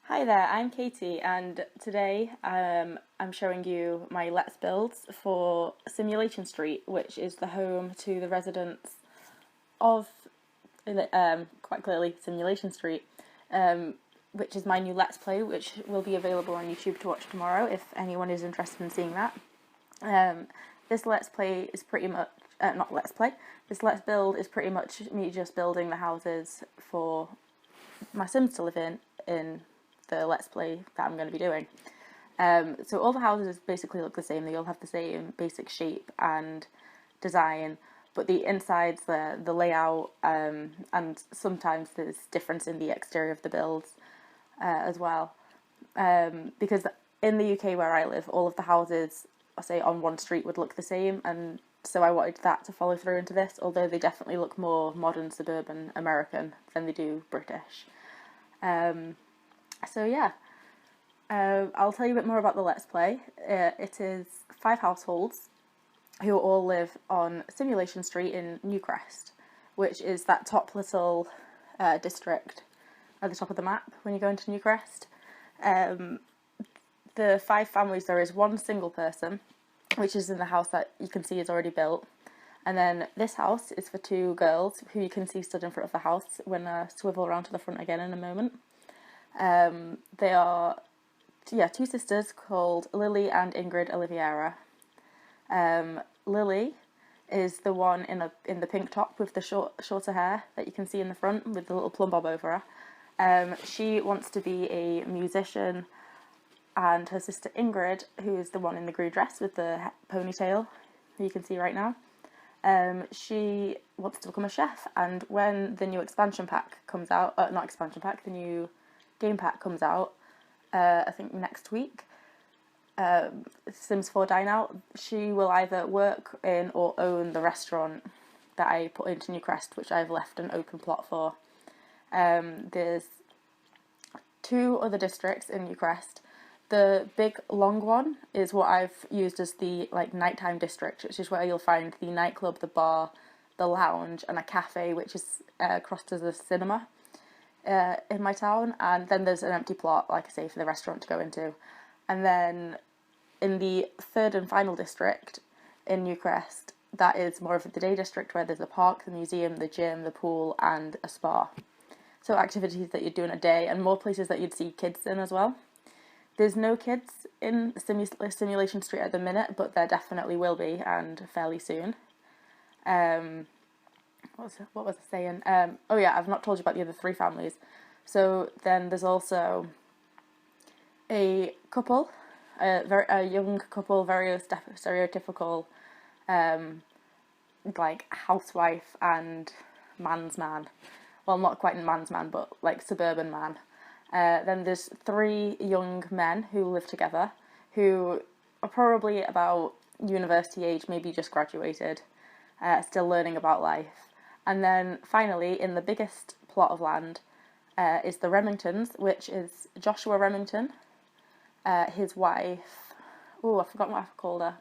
Hi there, I'm Katie, and today I'm showing you my Let's Builds for Simulation Street, which is the home to the residents of, quite clearly, Simulation Street, which is my new Let's Play, which will be available on YouTube to watch tomorrow if anyone is interested in seeing that. This Let's Play is pretty much, not Let's Play, this Let's Build is pretty much me just building the houses for my Sims to live in the Let's Play that I'm going to be doing. So all the houses basically look the same. They all have the same basic shape and design, but the insides, the layout, and sometimes there's difference in the exterior of the builds as well. Because in the UK where I live, all of the houses, say on one street, would look the same, and so I wanted that to follow through into this, although they definitely look more modern, suburban, American than they do British. So yeah, I'll tell you a bit more about the Let's Play. It is 5 households who all live on Simulation Street in Newcrest, which is that top little district at the top of the map when you go into Newcrest. The 5 families, there is one single person, which is in the house that you can see is already built. And then this house is for 2 girls who you can see stood in front of the house when I swivel around to the front again in a moment. They are, 2 sisters called Lillie and Ingrid Oliveira. Lillie is the one in the pink top with the shorter hair that you can see in the front with the little plum bob over her. She wants to be a musician, and her sister Ingrid, who is the one in the green dress with the ponytail, who you can see right now, she wants to become a chef. And when the new expansion pack comes out, not expansion pack, the new game pack comes out, I think next week, Sims 4 Dine Out, she will either work in or own the restaurant that I put into Newcrest, which I've left an open plot for. There's 2 other districts in Newcrest. The big long one is what I've used as the nighttime district, which is where you'll find the nightclub, the bar, the lounge, and a cafe, which is crossed as a cinema in my town. And then there's an empty plot, like I say, for the restaurant to go into. And then in the 3rd and final district in Newcrest, that is more of the day district, where there's a park, the museum, the gym, the pool, and a spa. So activities that you'd do in a day, and more places that you'd see kids in as well. There's no kids in Simulation Street at the minute, but there definitely will be, and fairly soon. What was I saying? Oh yeah, I've not told you about the other 3 families. So then there's also a couple, a young couple, very stereotypical, housewife and man's man. Well, not quite man's man, but suburban man. Then there's 3 young men who live together, who are probably about university age, maybe just graduated, still learning about life. And then finally, in the biggest plot of land, is the Remingtons, which is Joshua Remington, his wife, I forgot what I've called her,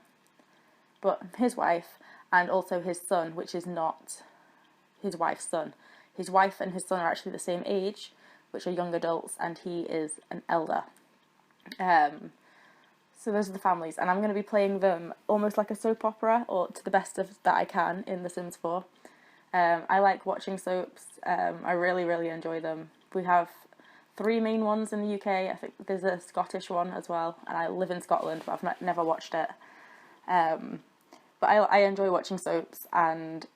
but his wife, and also his son, which is not his wife's son. His wife and his son are actually the same age, which are young adults, and he is an elder. So those are the families, and I'm going to be playing them almost like a soap opera, or to the best of that I can in The Sims 4. I like watching soaps. I really, really enjoy them. We have 3 main ones in the UK. I think there's a Scottish one as well, and I live in Scotland, but I've never watched it. But I enjoy watching soaps, and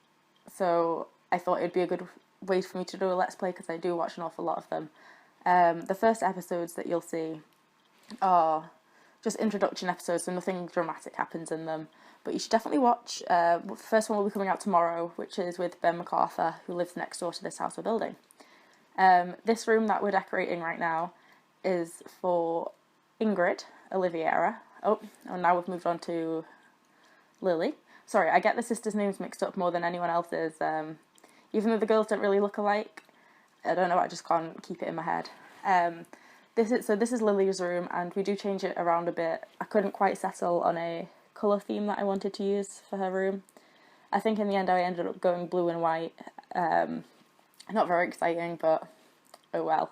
so I thought it would be a good way for me to do a Let's Play, because I do watch an awful lot of them. The first episodes that you'll see are just introduction episodes, so nothing dramatic happens in them. But you should definitely watch. The first one will be coming out tomorrow, which is with Ben MacArthur, who lives next door to this house we're building. This room that we're decorating right now is for Ingrid Oliveira. And now we've moved on to Lillie. Sorry, I get the sisters' names mixed up more than anyone else's. Even though the girls don't really look alike, I don't know, I just can't keep it in my head. This is Lillie's room, and we do change it around a bit. I couldn't quite settle on a colour theme that I wanted to use for her room. I think in the end I ended up going blue and white. Not very exciting, but oh well.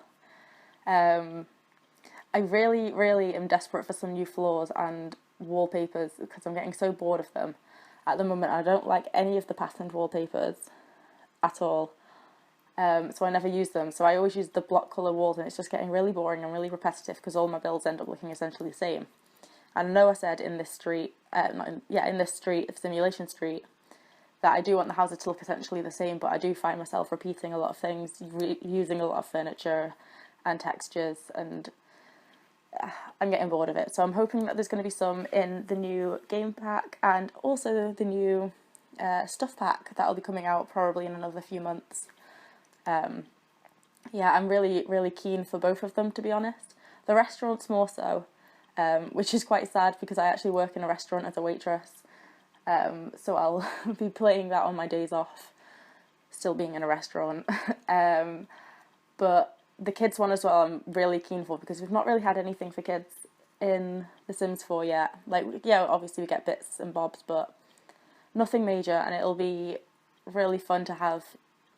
I really, really am desperate for some new floors and wallpapers because I'm getting so bored of them. At the moment, I don't like any of the patterned wallpapers at all. So I never use them. So I always use the block colour walls, and it's just getting really boring and really repetitive because all my builds end up looking essentially the same. And I know I said in this street, in this street, Simulation Street, that I do want the houses to look essentially the same, but I do find myself repeating a lot of things, using a lot of furniture and textures, and I'm getting bored of it. So I'm hoping that there's going to be some in the new game pack and also the new stuff pack that'll be coming out probably in another few months. Yeah, I'm really, really keen for both of them, to be honest. The restaurants more so, which is quite sad because I actually work in a restaurant as a waitress. So I'll be playing that on my days off, still being in a restaurant. But the kids one as well, I'm really keen for because we've not really had anything for kids in The Sims 4 yet. Like, yeah, obviously we get bits and bobs, but nothing major, and it'll be really fun to have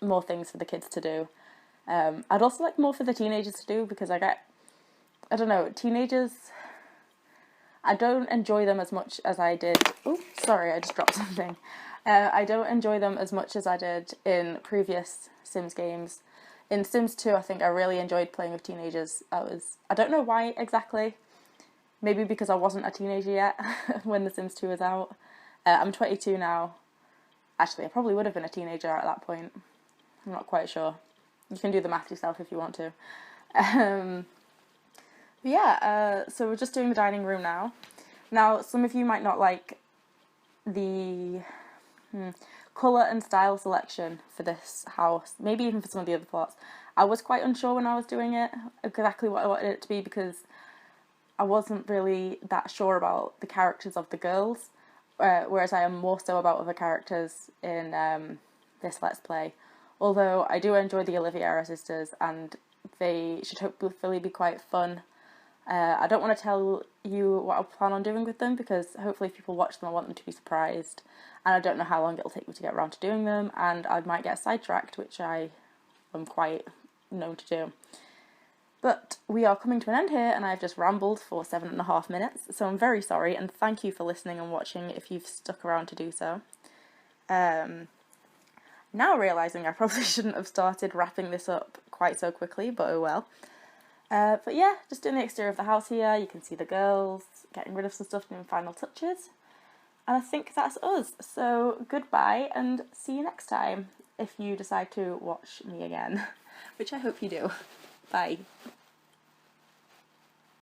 more things for the kids to do. I'd also like more for the teenagers to do because I don't know, teenagers, I don't enjoy them as much as I did. Oh, sorry, I just dropped something. I don't enjoy them as much as I did in previous Sims games. In Sims 2, I think I really enjoyed playing with teenagers. I don't know why exactly. Maybe because I wasn't a teenager yet when The Sims 2 was out. I'm 22 now. Actually, I probably would have been a teenager at that point. I'm not quite sure. You can do the math yourself if you want to. So we're just doing the dining room now. Now, some of you might not like the colour and style selection for this house, maybe even for some of the other plots. I was quite unsure when I was doing it exactly what I wanted it to be because I wasn't really that sure about the characters of the girls, whereas I am more so about other characters in this Let's Play. Although I do enjoy the Oliveira sisters and they should hopefully be quite fun. I don't want to tell you what I plan on doing with them because hopefully if people watch them I want them to be surprised, and I don't know how long it'll take me to get around to doing them, and I might get sidetracked, which I am quite known to do. But we are coming to an end here and I've just rambled for 7.5 minutes, so I'm very sorry and thank you for listening and watching if you've stuck around to do so. Now realising I probably shouldn't have started wrapping this up quite so quickly, but oh well. But yeah, just doing the exterior of the house here. You can see the girls, getting rid of some stuff, doing final touches. And I think that's us. So goodbye and see you next time if you decide to watch me again, which I hope you do. Bye.